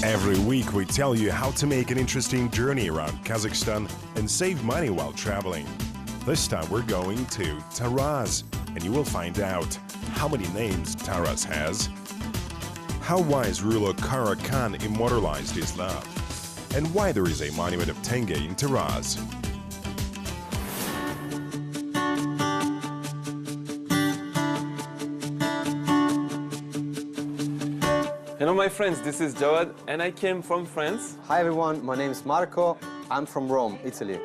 Every week we tell you how to make an interesting journey around Kazakhstan and save money while traveling. This time we're going to Taraz, and you will find out how many names Taraz has, how wise ruler Karakhan immortalized his love, and why there is a monument of tenge in Taraz. Hello my friends, this is Joly and I came from France. Hi everyone, my name is Marco. I'm from Rome, Italy.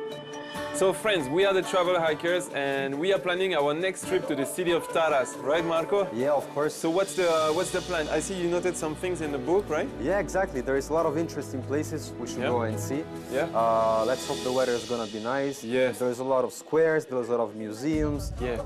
So friends, we are the travel hikers and we are planning our next trip to the city of Taraz, right Marco? Yeah, of course. So what's the plan? I see you noted some things in the book, right? Yeah, exactly. There is a lot of interesting places we should go and see. Yeah. Let's hope the weather is gonna be nice. Yes. There's a lot of squares, there's a lot of museums. Yeah.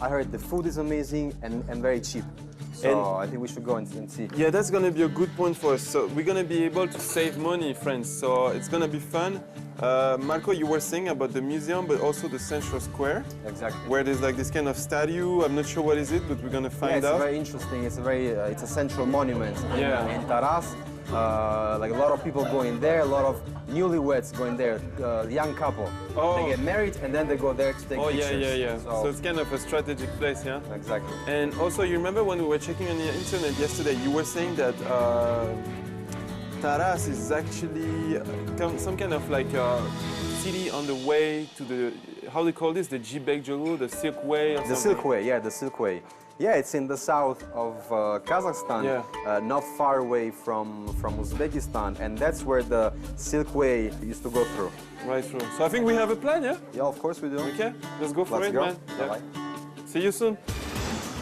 I heard the food is amazing and very cheap. So I think we should go and see. Yeah, that's gonna be a good point for us. So we're gonna be able to save money, friends. So it's gonna be fun. Marco, you were saying about the museum, but also the central square. Exactly. Where there's like this kind of statue. I'm not sure what is it, but we're gonna find out. It's very interesting. It's a it's a central monument in Taraz. Like a lot of people going there, a lot of newlyweds going there, young couple. Oh. They get married and then they go there to take pictures. Yeah. So it's kind of a strategic place, yeah? Exactly. And also, you remember when we were checking on the internet yesterday, you were saying that Taraz is actually some kind of like city on the way to the, how do you call this, the Jibek, Joly, the Silk Way or something? The Silk Way, yeah, the Silk Way. Yeah, it's in the south of Kazakhstan, not far away from Uzbekistan, and that's where the Silk Way used to go through. Right through. So I think we have a plan, yeah? Yeah, of course we do. Okay, let's go for it, man. Bye-bye. See you soon.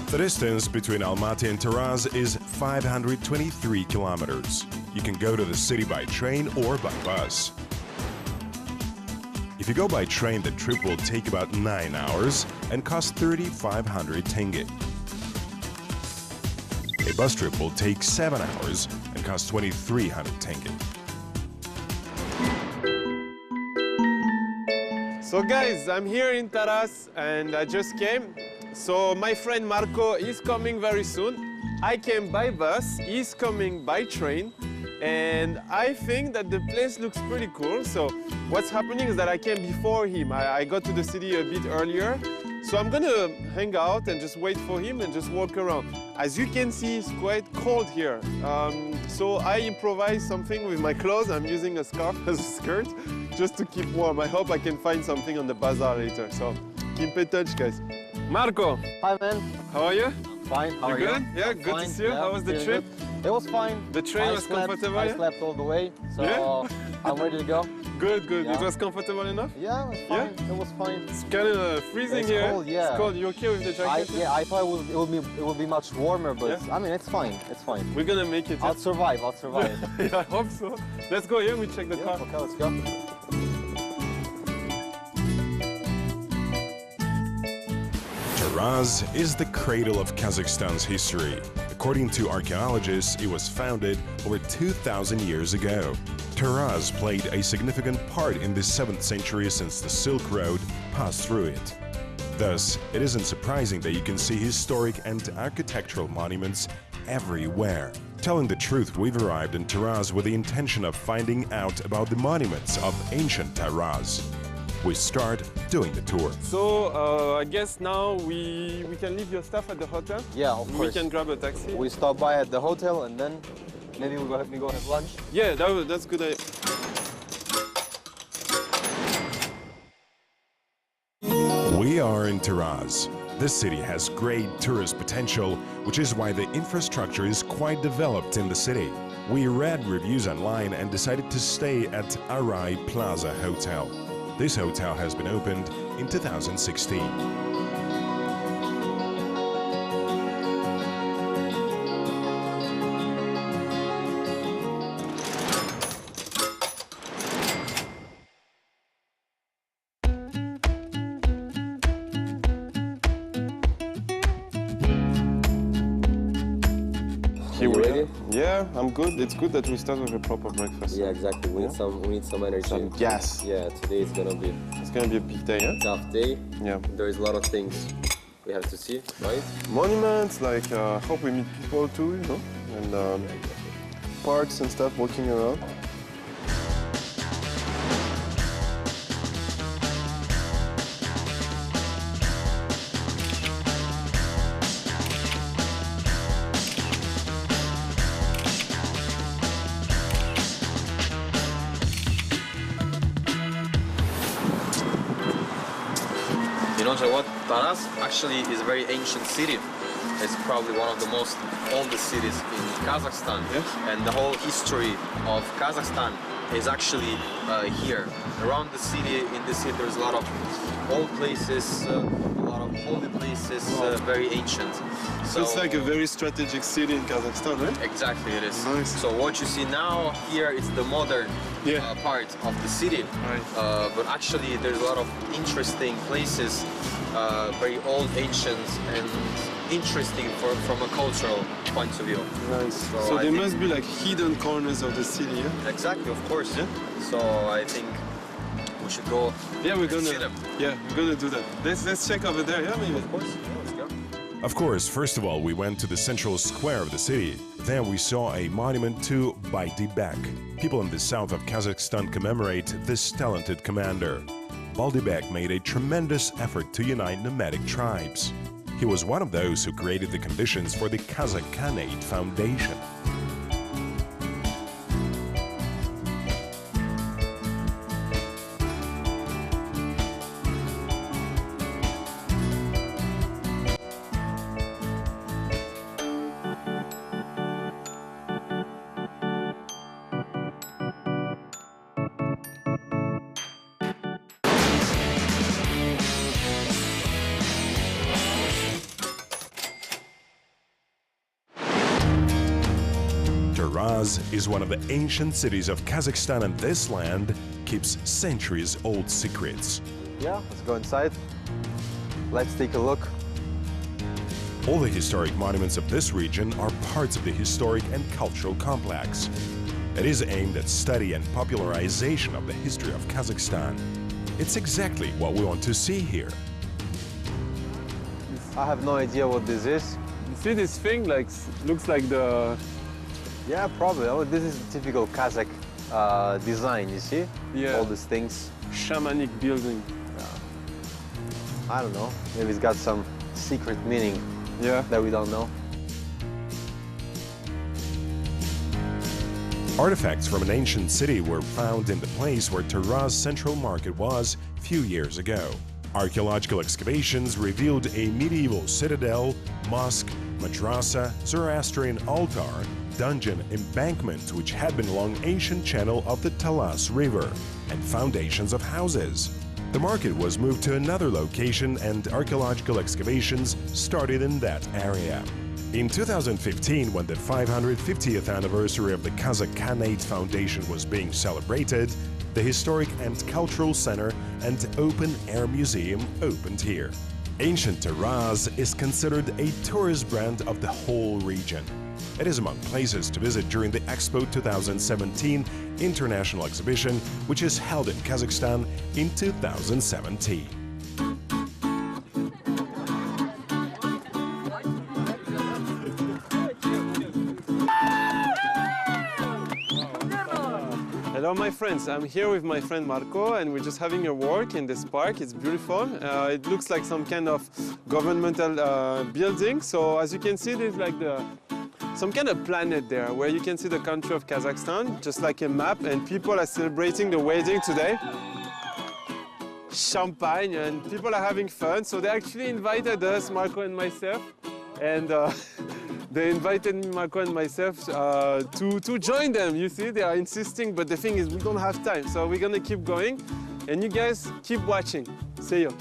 The distance between Almaty and Taraz is 523 kilometers. You can go to the city by train or by bus. If you go by train, the trip will take about 9 hours and cost 3,500 tenge. A bus trip will take 7 hours and cost 2,300 tenge. So guys, I'm here in Taraz and I just came. So my friend Marco is coming very soon. I came by bus, he's coming by train. And I think that the place looks pretty cool. So what's happening is that I came before him. I got to the city a bit earlier. So I'm gonna hang out and just wait for him and just walk around. As you can see, it's quite cold here. So I improvised something with my clothes. I'm using a scarf as a skirt just to keep warm. I hope I can find something on the bazaar later. So keep in touch, guys. Marco. Hi, man. How are you? Fine. How are you? Good? Yeah, good to see you. How was the trip? It was fine. The train was comfortable? I slept all the way, so I'm ready to go. Good. Yeah. It was comfortable enough? Yeah, it was fine. It was fine. It's kind of freezing it's here. Cold, yeah. It's cold. You okay with the jacket? I thought it would be much warmer, but I mean, it's fine. It's fine. We're gonna make it. I'll survive. Yeah, I hope so. Let's go here. We check the car. Okay, let's go. Taraz is the cradle of Kazakhstan's history. According to archaeologists, it was founded over 2,000 years ago. Taraz played a significant part in the 7th century since the Silk Road passed through it. Thus, it isn't surprising that you can see historic and architectural monuments everywhere. Telling the truth, we've arrived in Taraz with the intention of finding out about the monuments of ancient Taraz. We start doing the tour. So I guess now we can leave your stuff at the hotel. Yeah, of course. We can grab a taxi. We stop by at the hotel and then maybe we go have lunch. Yeah, that's good idea. We are in Taraz. This city has great tourist potential, which is why the infrastructure is quite developed in the city. We read reviews online and decided to stay at Arai Plaza Hotel. This hotel has been opened in 2016. You ready? Yeah, I'm good. It's good that we start with a proper breakfast. Yeah, exactly. We need some energy. Some gas. Yeah, today it's gonna be a big day, yeah? tough day. Yeah. There is a lot of things we have to see, right? Monuments, like hope we meet people too, you know? And parts and stuff walking around. You know what? Taraz actually is a very ancient city. It's probably one of the most oldest cities in Kazakhstan. Yes. And the whole history of Kazakhstan is actually here. Around the city, in the city, there's a lot of old places, a lot of holy places, very ancient. So it's like a very strategic city in Kazakhstan, right? Exactly, it is. Nice. So what you see now here is the modern part of the city. Right. But actually there's a lot of interesting places, very old, ancient, and interesting from a cultural point of view. Nice. So there must be like hidden corners of the city, yeah? Exactly, of course. Yeah. So I think we should go. Yeah, we're see gonna. them. Yeah, we're gonna do that. Let's check over there, yeah, maybe. Of course. Yeah, let's go. Of course, first of all, we went to the central square of the city. There we saw a monument to Jibek. People in the south of Kazakhstan commemorate this talented commander. Jibek made a tremendous effort to unite nomadic tribes. He was one of those who created the conditions for the Kazakh Khanate foundation. Taraz is one of the ancient cities of Kazakhstan, and this land keeps centuries-old secrets. Yeah, let's go inside. Let's take a look. All the historic monuments of this region are parts of the historic and cultural complex. It is aimed at study and popularization of the history of Kazakhstan. It's exactly what we want to see here. I have no idea what this is. You see this thing, like, looks like the... Yeah, probably. Oh, this is typical Kazakh design, you see? Yeah. All these things. Shamanic building. I don't know. Maybe it's got some secret meaning Yeah. that we don't know. Artifacts from an ancient city were found in the place where Taraz Central Market was a few years ago. Archaeological excavations revealed a medieval citadel, mosque, madrasa, Zoroastrian altar, dungeon, embankment which had been along ancient channel of the Taraz River, and foundations of houses. The market was moved to another location and archaeological excavations started in that area. In 2015, when the 550th anniversary of the Kazakh Khanate Foundation was being celebrated, the Historic and Cultural Center and Open-Air Museum opened here. Ancient Taraz is considered a tourist brand of the whole region. It is among places to visit during the Expo 2017 International Exhibition, which is held in Kazakhstan in 2017. Hello, my friends. I'm here with my friend Marco, and we're just having a walk in this park. It's beautiful. It looks like some kind of governmental building. So as you can see, there's like some kind of planet there where you can see the country of Kazakhstan, just like a map, and people are celebrating the wedding today. Champagne, and people are having fun. So they actually invited us, Marco and myself, and they invited me, Marco and myself, to join them. You see, they are insisting, but the thing is, we don't have time. So we're gonna keep going, and you guys keep watching. See you.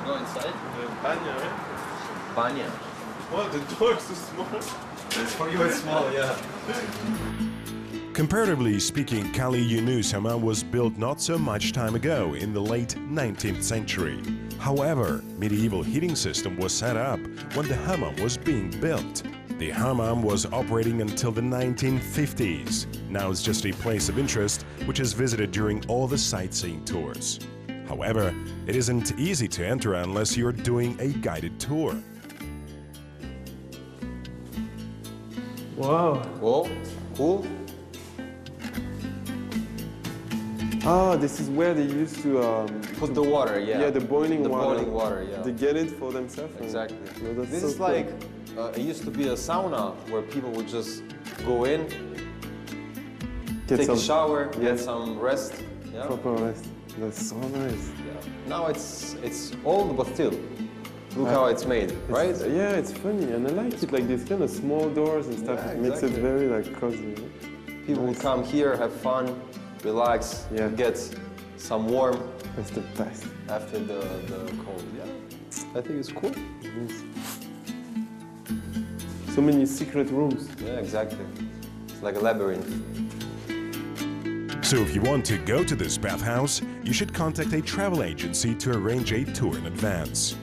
Go inside. Banya, right? Banya. Oh, the door is too small. It's for you, it's small, yeah. Comparatively speaking, Kali Yunus Hammam was built not so much time ago in the late 19th century. However, medieval heating system was set up when the hammam was being built. The hammam was operating until the 1950s. Now it's just a place of interest which is visited during all the sightseeing tours. However, it isn't easy to enter unless you're doing a guided tour. Wow. Whoa, cool. Ah, this is where they used to Put the water, yeah. yeah, the boiling water. The boiling water, yeah. They get it for themselves. Exactly. No, that's This so is cool. like, it used to be a sauna where people would just go in, Get take some a shower, yeah. get some rest. Yeah. proper rest. That's so nice. Yeah. Now it's old, but still, look how it's made, right? Yeah, it's funny, and I like it. Like these kind of small doors and stuff. Yeah, It makes it exactly. very like cozy. People will come here, have fun, relax, Yeah. get some warm That's the best. after the cold. Yeah, I think it's cool. So many secret rooms. Yeah, exactly. It's like a labyrinth. So if you want to go to this bathhouse, you should contact a travel agency to arrange a tour in advance.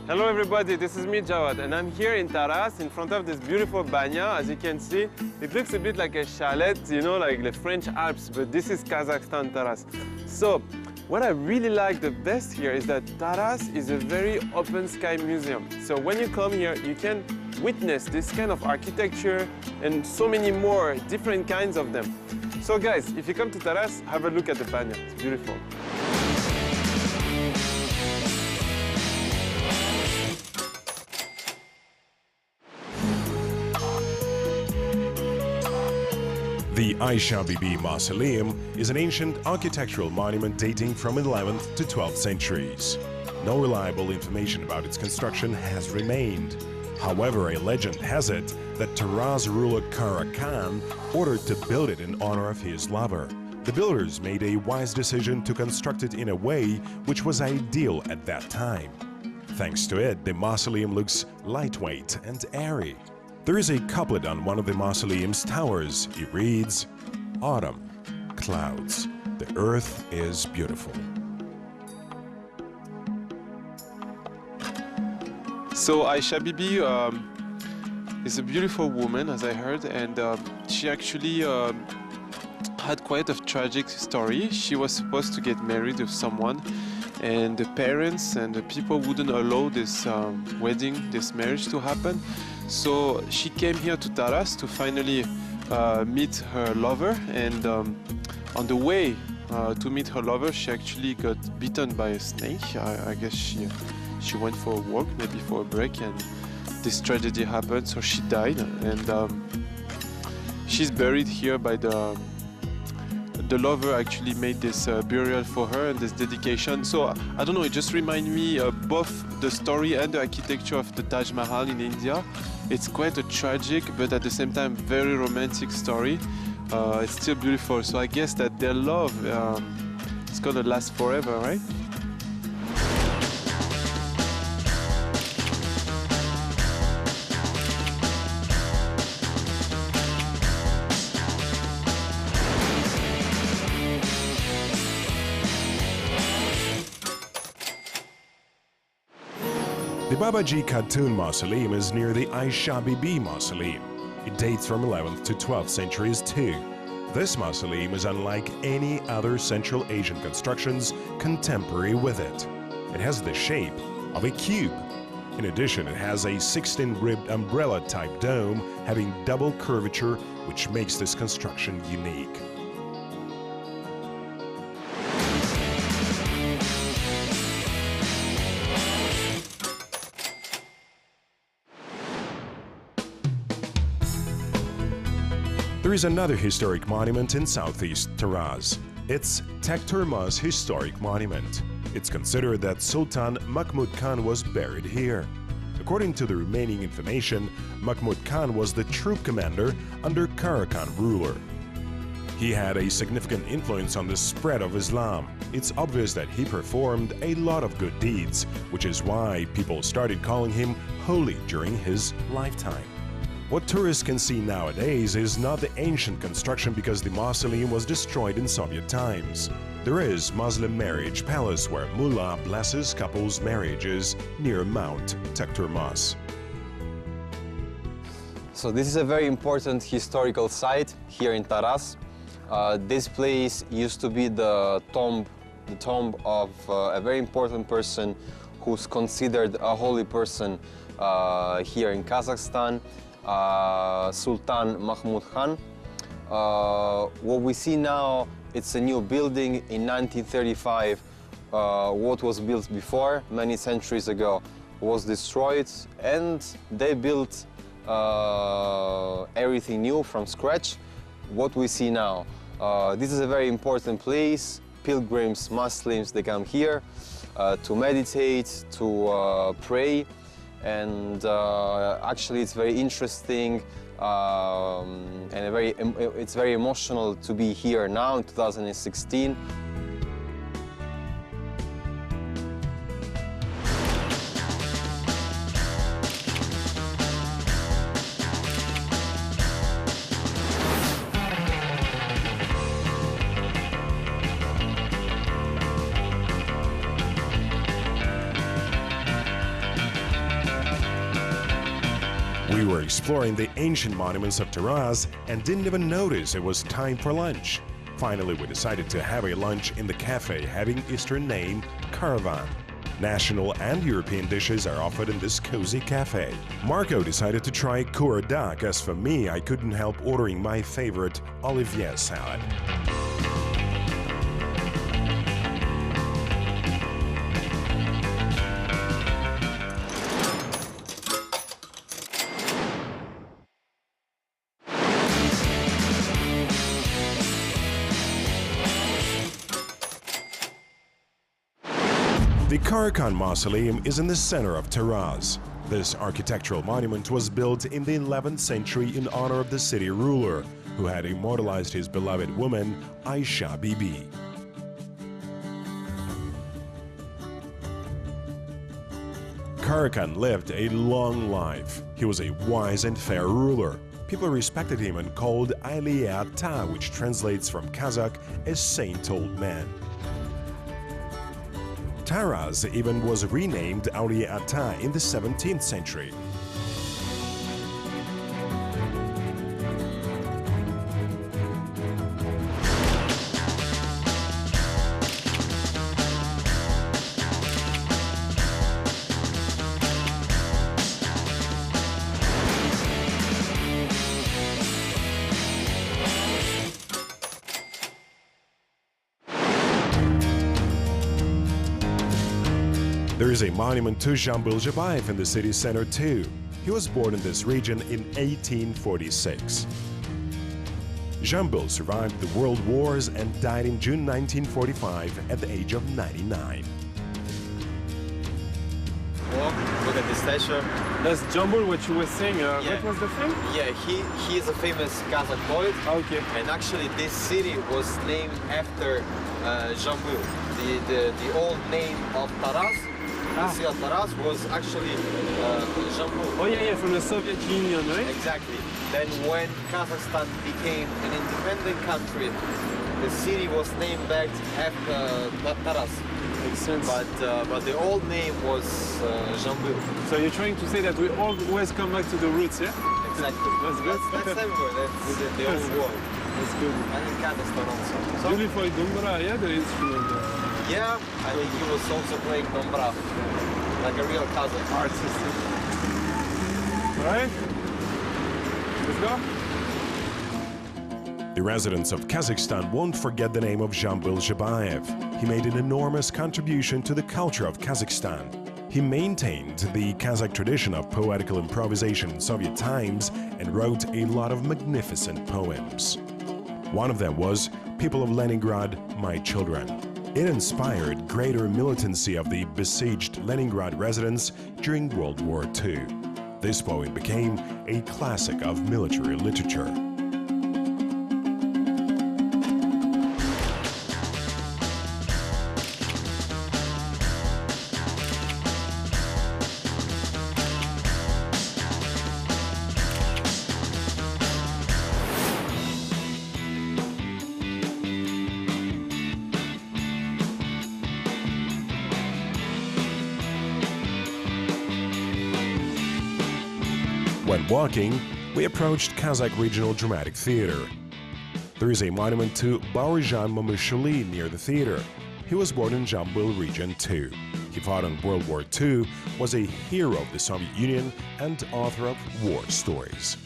Hello everybody, this is me Jawad, and I'm here in Taraz in front of this beautiful banya. As you can see, it looks a bit like a chalet, you know, like the French Alps, but this is Kazakhstan, Taraz. So what I really like the best here is that Taraz is a very open sky museum. So when you come here, you can witness this kind of architecture and so many more different kinds of them. So guys, if you come to Taraz, have a look at the banya, it's beautiful. The Aisha Bibi Mausoleum is an ancient architectural monument dating from 11th to 12th centuries. No reliable information about its construction has remained. However, a legend has it that Taraz ruler Karakhan ordered to build it in honor of his lover. The builders made a wise decision to construct it in a way which was ideal at that time. Thanks to it, the mausoleum looks lightweight and airy. There is a couplet on one of the mausoleum's towers. It reads, "Autumn, clouds, the earth is beautiful." So Aisha Bibi is a beautiful woman, as I heard, and she actually had quite a tragic story. She was supposed to get married with someone, and the parents and the people wouldn't allow this wedding, this marriage to happen. So she came here to Taraz to finally meet her lover, and on the way to meet her lover, she actually got bitten by a snake. I guess she went for a walk, maybe for a break, and this tragedy happened, so she died. And she's buried here by the lover actually made this burial for her and this dedication. So I don't know, it just reminds me both the story and the architecture of the Taj Mahal in India. It's quite a tragic, but at the same time very romantic story. It's still beautiful, so I guess that their love is gonna last forever, right? The Babaji Khatun Mausoleum is near the Aisha Bibi Mausoleum. It dates from 11th to 12th centuries too. This mausoleum is unlike any other Central Asian constructions contemporary with it. It has the shape of a cube. In addition, it has a 16-ribbed umbrella-type dome having double curvature, which makes this construction unique. There is another historic monument in southeast Taraz. It's Tekturmaz Historic Monument. It's considered that Sultan Mahmud Khan was buried here. According to the remaining information, Mahmud Khan was the troop commander under Karakhan ruler. He had a significant influence on the spread of Islam. It's obvious that he performed a lot of good deeds, which is why people started calling him holy during his lifetime. What tourists can see nowadays is not the ancient construction because the mausoleum was destroyed in Soviet times. There is Muslim marriage palace where mullah blesses couples' marriages near Mount Tekturmas. So this is a very important historical site here in Taraz. This place used to be the tomb of a very important person who's considered a holy person here in Kazakhstan, Sultan Mahmud Khan. What we see now, it's a new building in 1935. What was built before, many centuries ago, was destroyed, and they built everything new from scratch. What we see now. This is a very important place. Pilgrims, Muslims, they come here to meditate, to pray, and actually it's very interesting and it's very emotional to be here now in 2016. We were exploring the ancient monuments of Taraz and didn't even notice it was time for lunch. Finally, we decided to have a lunch in the cafe having Eastern name Karakhan. National and European dishes are offered in this cozy cafe. Marco decided to try duck. As for me, I couldn't help ordering my favorite Olivier salad. The Karakhan Mausoleum is in the center of Taraz. This architectural monument was built in the 11th century in honor of the city ruler, who had immortalized his beloved woman, Aisha Bibi. Karakhan lived a long life. He was a wise and fair ruler. People respected him and called Ali Ata, which translates from Kazakh as Saint Old Man. Taraz even was renamed Aulia Ata in the 17th century. There is a monument to Zhambyl Zhibayev in the city center too. He was born in this region in 1846. Zhambyl survived the world wars and died in June 1945 at the age of 99. Look at this statue. That's Zhambyl, what you were saying. What was the thing? Yeah, he is a famous Kazakh poet. Okay. And actually this city was named after Zhambyl. The old name of Taraz, the city of Taraz, was actually Zhambyl. Oh yeah, from the Soviet Union, right? Exactly. Then when Kazakhstan became an independent country, the city was named back after Taraz. Makes sense. But the old name was Zhambyl. So you're trying to say that we always come back to the roots, yeah? Exactly. That's good. That's everywhere. That's the old world. That's good. And in Kazakhstan also. Joly for Dumbra, yeah, the instrument. Yeah, I think he was also playing Dombra, like a real Kazakh. Artist. Alright, let's go. The residents of Kazakhstan won't forget the name of Zhambyl Zhibayev. He made an enormous contribution to the culture of Kazakhstan. He maintained the Kazakh tradition of poetical improvisation in Soviet times and wrote a lot of magnificent poems. One of them was "People of Leningrad, My Children." It inspired greater militancy of the besieged Leningrad residents during World War II. This poem became a classic of military literature. When walking, we approached Kazakh Regional Dramatic Theatre. There is a monument to Baurijan Mamoushuli near the theatre. He was born in Jambul region too. He fought in World War II, was a hero of the Soviet Union, and author of war stories.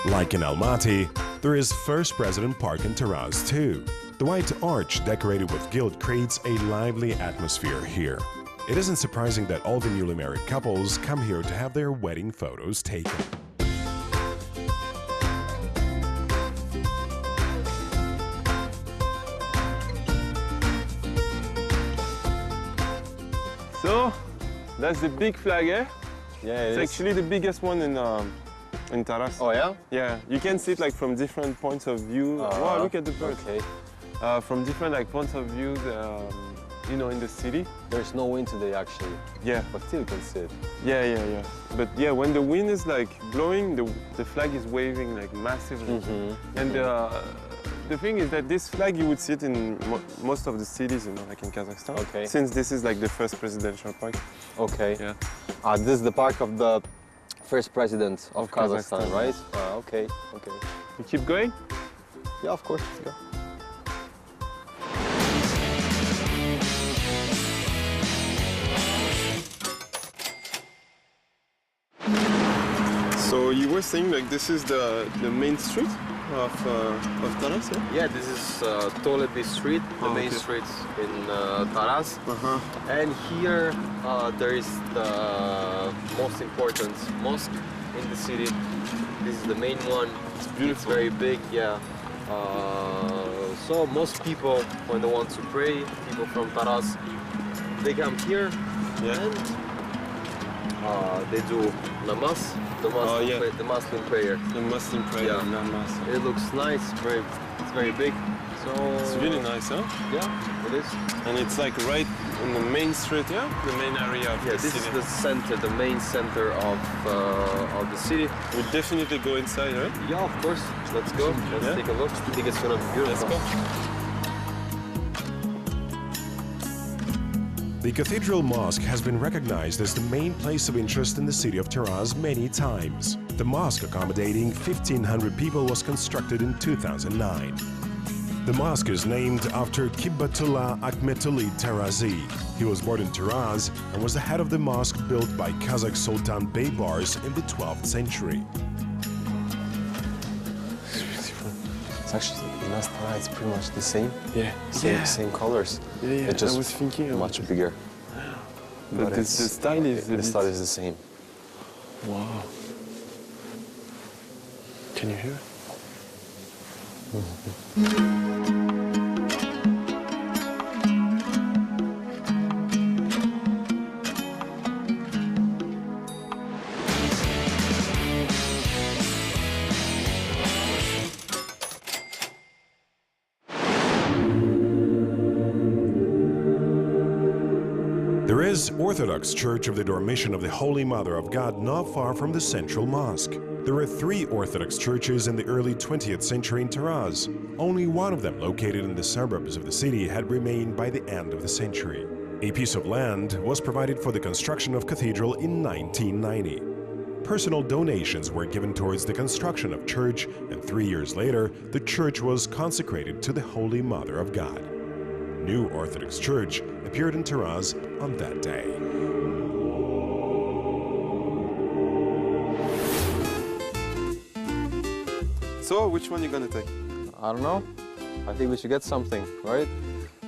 Like in Almaty, there is First President Park in Taraz too. The white arch decorated with gilt creates a lively atmosphere here. It isn't surprising that all the newly married couples come here to have their wedding photos taken. So, that's the big flag, eh? Yeah, It's actually the biggest one in Taraz. Oh yeah? Yeah, you can see it like from different points of view. Wow, look at the bird. Okay. From different like points of view, you know, in the city. There's no wind today actually, Yeah, but still you can see it. yeah. But yeah, when the wind is like blowing, the flag is waving like massively. And the thing is that this flag, you would see it in most of the cities, you know, like in Kazakhstan. Okay. Since this is like the first presidential park. Okay. Yeah. This is the park of the first president of Kazakhstan, Kazakhstan. right? Okay, okay. You keep going? Yeah, of course. Let's go. So you were saying like this is the main street of Taraz, yeah? Yeah, this is Tolebi Street, the main okay. street in Taraz. And here there is the most important mosque in the city. This is the main one. It's beautiful. It's very big, yeah. So most people, when they want to pray, people from Taraz, they come here and they do namaz, the Muslim prayer. The Muslim prayer, Yeah. namaz. It looks nice, it's very big. So It's really nice, huh? yeah, it is. And it's like right in the main street, yeah? The main area of Yeah, the this city. is the center, the main center of the city. We'll definitely go inside, right? Yeah, of course. Let's go. Let's Yeah. take a look. I think it's gonna be beautiful. Let's go. The Cathedral Mosque has been recognized as the main place of interest in the city of Taraz many times. The mosque, accommodating 1,500 people, was constructed in 2009. The mosque is named after Kibbatullah Akhmetuli Tarazi. He was born in Taraz and was the head of the mosque built by Kazakh Sultan Baybars in the 12th century. It's actually in Astana, it's pretty much the same. Yeah. Same colors. Yeah, It's just I was thinking of much bigger. But the style is the style is the same. Wow. Can you hear? There is Orthodox Church of the Dormition of the Holy Mother of God not far from the central mosque. There were 3 Orthodox churches in the early 20th century in Taraz. Only one of them, located in the suburbs of the city, had remained by the end of the century. A piece of land was provided for the construction of cathedral in 1990. Personal donations were given towards the construction of church, and 3 years later, the church was consecrated to the Holy Mother of God. New Orthodox Church appeared in Taraz on that day. So, which one you gonna take? I don't know. I think we should get something, right?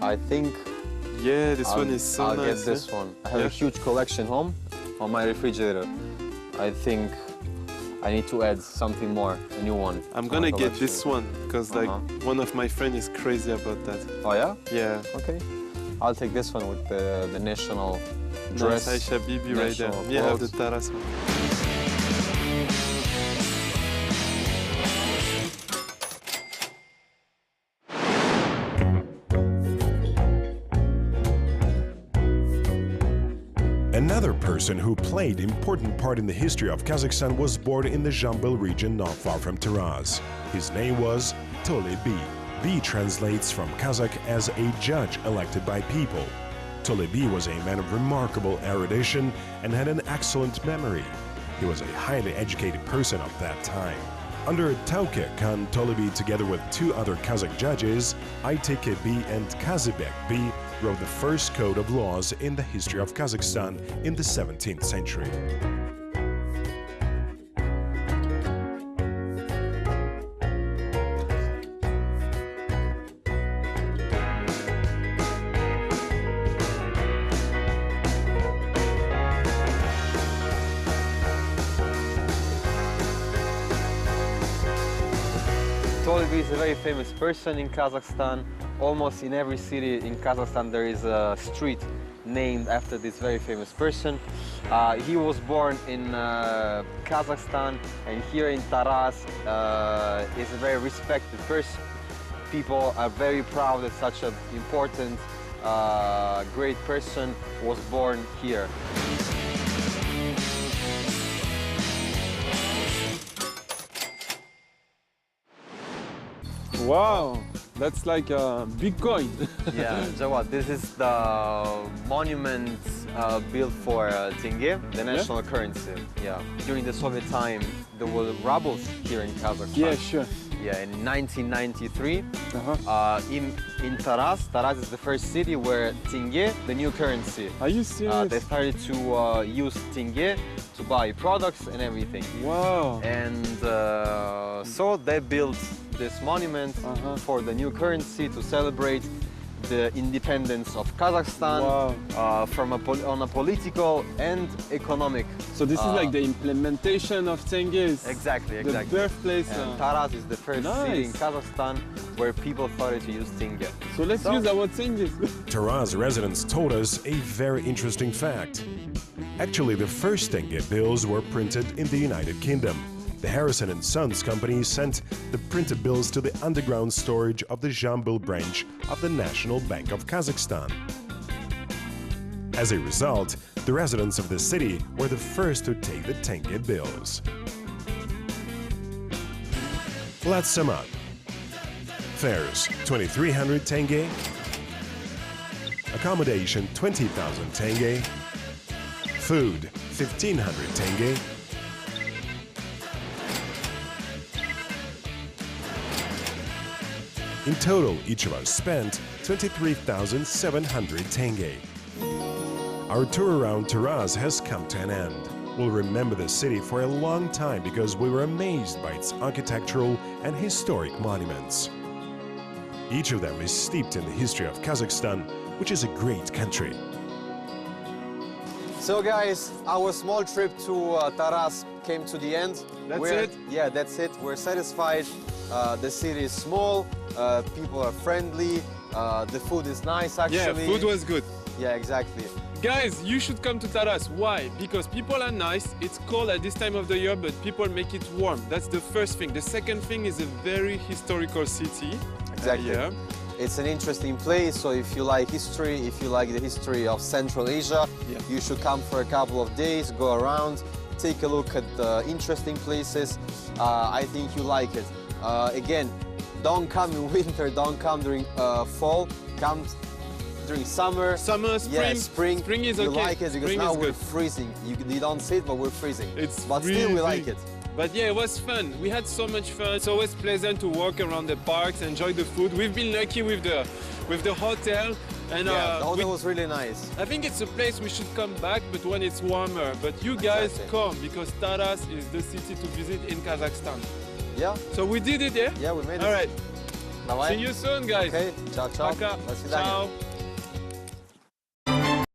I think Yeah, this one is so I'll nice. get this one. I have Yeah. a huge collection home on my refrigerator. I think I need to add something more, a new one. I'm gonna get collection. this one because like one of my friends is crazy about that. Oh yeah? Yeah. Okay. I'll take this one with the national dress. Nice Aisha Bibi right there. national Yeah, I have the clothes. Taraz one. Another person who played an important part in the history of Kazakhstan was born in the Zhambyl region not far from Taraz. His name was Joly. B translates from Kazakh as a judge elected by people. Joly was a man of remarkable erudition and had an excellent memory. He was a highly educated person of that time. Under Karakhan, Joly, together with two other Kazakh judges, Ayteke B and Jibek B, wrote the first code of laws in the history of Kazakhstan in the 17th century. Joly is a very famous person in Kazakhstan. Almost in every city in Kazakhstan there is a street named after this very famous person. He was born in Kazakhstan, and here in Taraz is a very respected person. People are very proud that such an important, great person was born here. Wow, that's like a big coin. Yeah, Jawad, this is the monument built for tenge, the national currency. Yeah. During the Soviet time, there were rubles here in Kazakhstan. Yeah, sure. Yeah, in 1993, in Taraz. Taraz is the first city where tenge, the new currency. Are you serious? They started to use tenge to buy products and everything. Wow. And so they built this monument for the new currency to celebrate the independence of Kazakhstan on a political and economic. So this is like the implementation of tenge. Exactly. The birthplace. And Taraz is the first city in Kazakhstan where people started to use tenge. So let's use our tenge. Taraz residents told us a very interesting fact. Actually, the first tenge bills were printed in the United Kingdom. The Harrison & Sons company sent the printed bills to the underground storage of the Zhambyl branch of the National Bank of Kazakhstan. As a result, the residents of the city were the first to take the tenge bills. Let's sum up. Fares 2,300 tenge, accommodation 20,000 tenge, food 1,500 tenge, in total, each of us spent 23,700 tenge. Our tour around Taraz has come to an end. We'll remember the city for a long time because we were amazed by its architectural and historic monuments. Each of them is steeped in the history of Kazakhstan, which is a great country. So guys, our small trip to Taraz came to the end. That's it? Yeah, that's it. We're satisfied. The city is small, people are friendly, the food is nice actually. Yeah, food was good. Yeah, exactly. Guys, you should come to Taraz. Why? Because people are nice. It's cold at this time of the year, but people make it warm. That's the first thing. The second thing is a very historical city. Exactly. Yeah. It's an interesting place, so if you like history, if you like the history of Central Asia, you should come for a couple of days, go around, take a look at the interesting places. I think you like it. Again, don't come in winter, don't come during fall, come during summer. Summer, spring. Yeah, spring. Spring is you okay. like it because Spring now is we're good. freezing. You don't see it, but we're freezing. But really still, we like it. But yeah, it was fun. We had so much fun. It's always pleasant to walk around the parks, enjoy the food. We've been lucky with the hotel. And yeah, the hotel was really nice. I think it's a place we should come back, but when it's warmer. But you guys come because Taraz is the city to visit in Kazakhstan. Yeah. So we did it, yeah? Yeah, we made it. All right. Bye-bye. See you soon, guys. Okay, ciao, ciao. Пока. До свидания. Ciao.